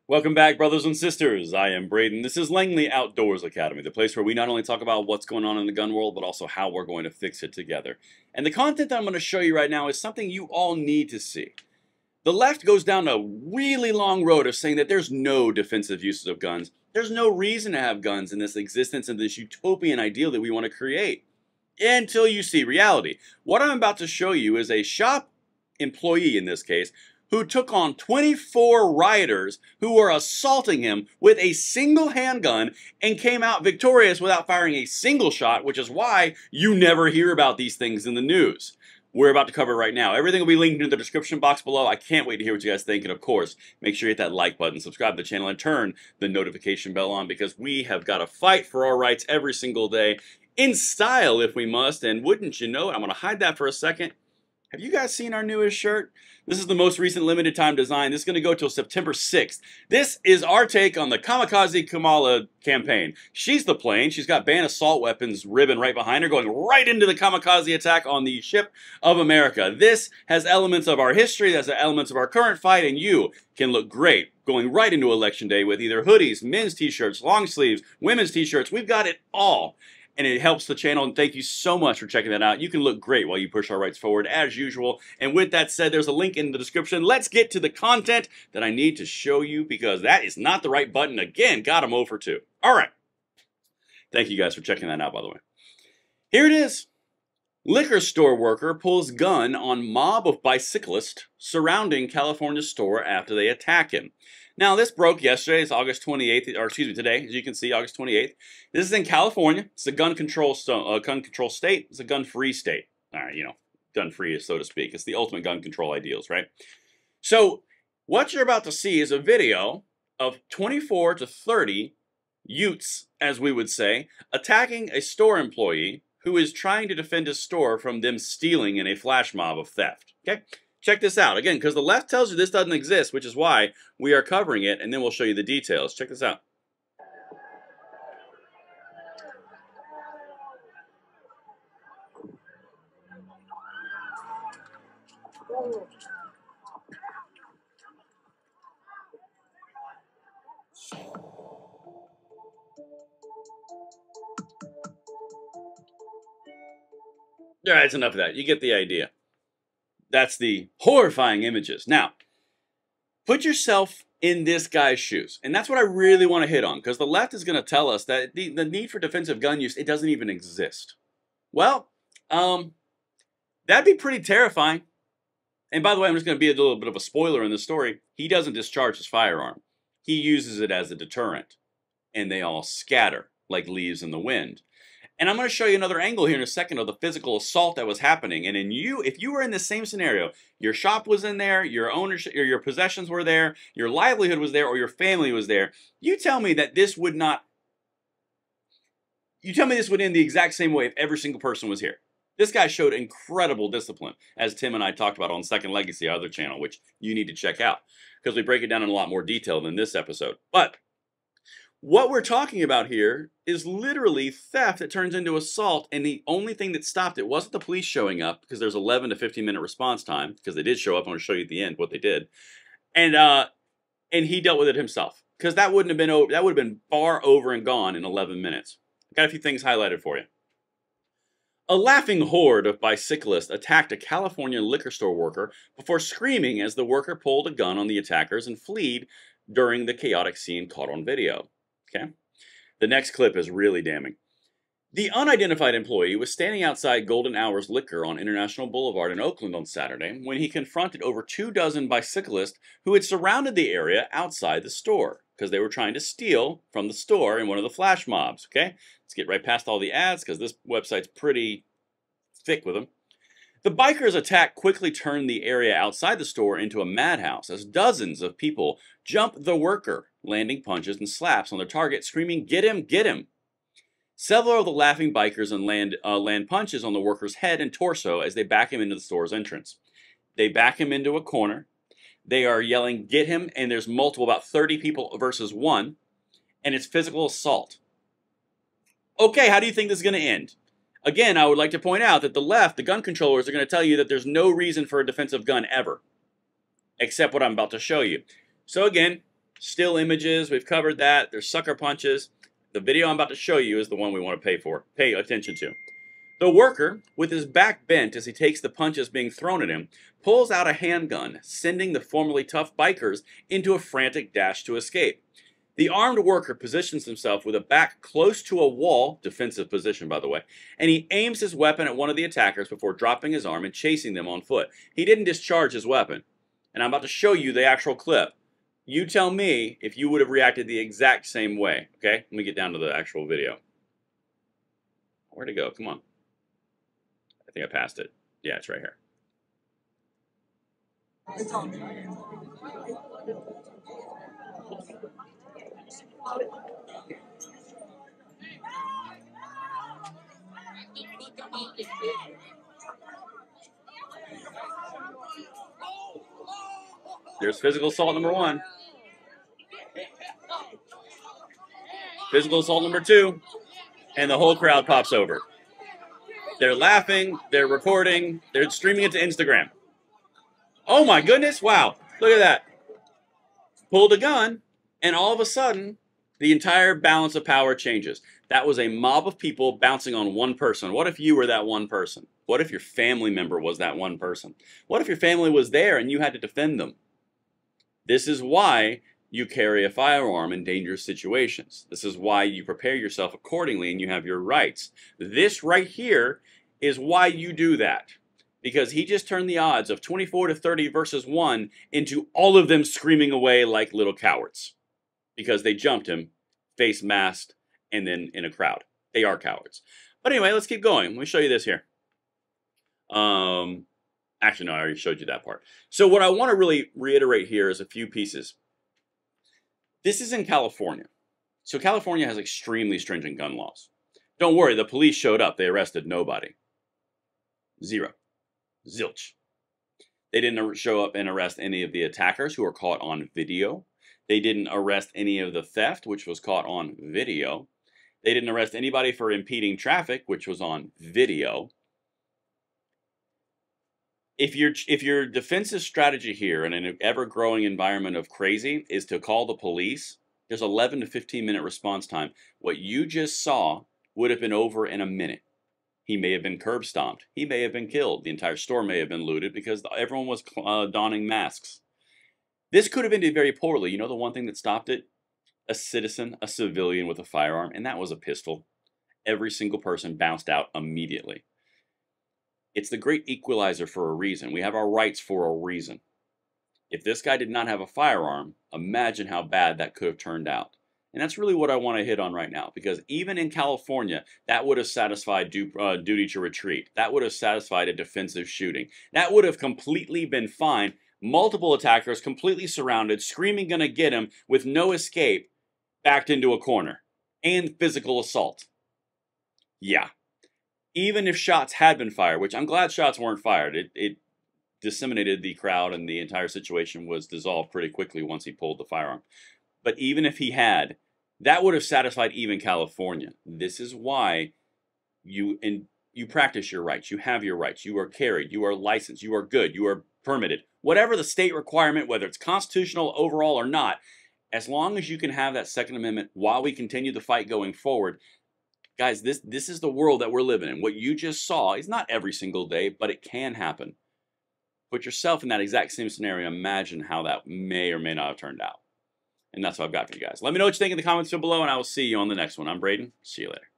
Welcome back, brothers and sisters. I am Braden. This is Langley Outdoors Academy, the place where we not only talk about what's going on in the gun world, but also how we're going to fix it together. And the content that I'm going to show you right now is something you all need to see. The left goes down a really long road of saying that there's no defensive uses of guns. There's no reason to have guns in this existence and this utopian ideal that we want to create. Until you see reality. What I'm about to show you is a shop employee, in this case, who took on 24 rioters who were assaulting him with a single handgun and came out victorious without firing a single shot, which is why you never hear about these things in the news. We're about to cover it right now. Everything will be linked in the description box below. I can't wait to hear what you guys think. And of course, make sure you hit that like button, subscribe to the channel, and turn the notification bell on because we have got to fight for our rights every single day in style if we must. And wouldn't you know it, I'm going to hide that for a second. Have you guys seen our newest shirt? This is the most recent limited time design. This is going to go till September 6th. This is our take on the Kamikaze Kamala campaign. She's the plane. She's got banned assault weapons ribbon right behind her going right into the kamikaze attack on the ship of America. This has elements of our history, has elements of our current fight, and you can look great going right into Election Day with either hoodies, men's t-shirts, long sleeves, women's t-shirts. We've got it all. And it helps the channel, and thank you so much for checking that out. You can look great while you push our rights forward, as usual. And with that said, there's a link in the description. Let's get to the content that I need to show you, because that is not the right button. Again, got them over 2. All right. Thank you guys for checking that out, by the way. Here it is. Liquor store worker pulls gun on mob of bicyclists surrounding California store after they attack him. Now, this broke yesterday. It's August 28th, or excuse me, today, as you can see, August 28th. This is in California. It's a gun control state. It's a gun-free state. All right, you know, gun-free, so to speak. It's the ultimate gun control ideals, right? So, what you're about to see is a video of 24 to 30 Utes, as we would say, attacking a store employee who is trying to defend his store from them stealing in a flash mob of theft. Okay? Check this out. Again, because the left tells you this doesn't exist, which is why we are covering it, and then we'll show you the details. Check this out. All right, it's enough of that. You get the idea. That's the horrifying images. Now, put yourself in this guy's shoes. And that's what I really want to hit on, because the left is going to tell us that the need for defensive gun use, it doesn't even exist. Well, that'd be pretty terrifying. And by the way, I'm just going to be a little bit of a spoiler in this story. He doesn't discharge his firearm. He uses it as a deterrent. And they all scatter like leaves in the wind. And I'm going to show you another angle here in a second of the physical assault that was happening. And if you were in the same scenario, your shop was in there, your ownership, your possessions were there, your livelihood was there, or your family was there, you tell me that this would not, you tell me this would end the exact same way if every single person was here. This guy showed incredible discipline, as Tim and I talked about on Second Legacy, our other channel, which you need to check out, because we break it down in a lot more detail than this episode. But what we're talking about here is literally theft that turns into assault, and the only thing that stopped it wasn't the police showing up, because there's 11 to 15 minute response time, because they did show up. I'm going to show you at the end what they did, and he dealt with it himself, because that would have been far over and gone in 11 minutes. I got a few things highlighted for you. A laughing horde of bicyclists attacked a California liquor store worker before screaming as the worker pulled a gun on the attackers and fled during the chaotic scene caught on video. Okay. The next clip is really damning. The unidentified employee was standing outside Golden Hours Liquor on International Boulevard in Oakland on Saturday when he confronted over 24 bicyclists who had surrounded the area outside the store because they were trying to steal from the store in one of the flash mobs. Okay, let's get right past all the ads because this website's pretty thick with them. The bikers' attack quickly turned the area outside the store into a madhouse as dozens of people jumped the worker, landing punches and slaps on their target, screaming, "Get him, get him!" Several of the laughing bikers land punches on the worker's head and torso as they back him into the store's entrance. They back him into a corner. They are yelling, "Get him!" and there's multiple, about 30 people versus one, and it's physical assault. Okay, how do you think this is going to end? Again, I would like to point out that the left, the gun controllers, are going to tell you that there's no reason for a defensive gun ever, except what I'm about to show you. So again, Still images, we've covered that. There's sucker punches. The video I'm about to show you is the one we want to pay attention to. The worker, with his back bent as he takes the punches being thrown at him, pulls out a handgun, sending the formerly tough bikers into a frantic dash to escape. The armed worker positions himself with a back close to a wall, defensive position by the way, and he aims his weapon at one of the attackers before dropping his arm and chasing them on foot. He didn't discharge his weapon. And I'm about to show you the actual clip. You tell me if you would have reacted the exact same way, okay? Let me get down to the actual video. Where'd it go? Come on. I think I passed it. Yeah, it's right here. There's physical assault number 1. Physical assault number 2. And the whole crowd pops over. They're laughing, they're recording, they're streaming it to Instagram. Oh my goodness, wow. Look at that. Pulled a gun, and all of a sudden, the entire balance of power changes. That was a mob of people bouncing on one person. What if you were that one person? What if your family member was that one person? What if your family was there and you had to defend them? This is why you carry a firearm in dangerous situations. This is why you prepare yourself accordingly and you have your rights. This right here is why you do that. Because he just turned the odds of 24 to 30 versus 1 into all of them screaming away like little cowards. Because they jumped him, face masked, and then in a crowd. They are cowards. But anyway, let's keep going. Let me show you this here. Actually, no, I already showed you that part. So what I want to really reiterate here is a few pieces. This is in California. So California has extremely stringent gun laws. Don't worry, the police showed up. They arrested nobody. Zero. Zilch. They didn't show up and arrest any of the attackers who were caught on video. They didn't arrest any of the theft, which was caught on video. They didn't arrest anybody for impeding traffic, which was on video. If your defensive strategy here in an ever-growing environment of crazy is to call the police, there's 11 to 15 minute response time. What you just saw would have been over in a minute. He may have been curb stomped. He may have been killed. The entire store may have been looted because everyone was donning masks. This could have ended very poorly. You know the one thing that stopped it? A citizen, a civilian with a firearm, and that was a pistol. Every single person bounced out immediately. It's the great equalizer for a reason. We have our rights for a reason. If this guy did not have a firearm, imagine how bad that could have turned out. And that's really what I want to hit on right now, because even in California, that would have satisfied duty to retreat. That would have satisfied a defensive shooting. That would have completely been fine. Multiple attackers completely surrounded, screaming gonna get him with no escape, backed into a corner. And physical assault. Yeah. Even if shots had been fired, which I'm glad shots weren't fired. It disseminated the crowd and the entire situation was dissolved pretty quickly once he pulled the firearm. But even if he had, that would have satisfied even California. This is why you practice your rights. You have your rights. You are carried. You are licensed. You are good. You are permitted. Whatever the state requirement, whether it's constitutional overall or not, as long as you can have that Second Amendment while we continue the fight going forward, guys, this is the world that we're living in. What you just saw is not every single day, but it can happen. Put yourself in that exact same scenario. Imagine how that may or may not have turned out. And that's what I've got for you guys. Let me know what you think in the comments down below, and I will see you on the next one. I'm Braden. See you later.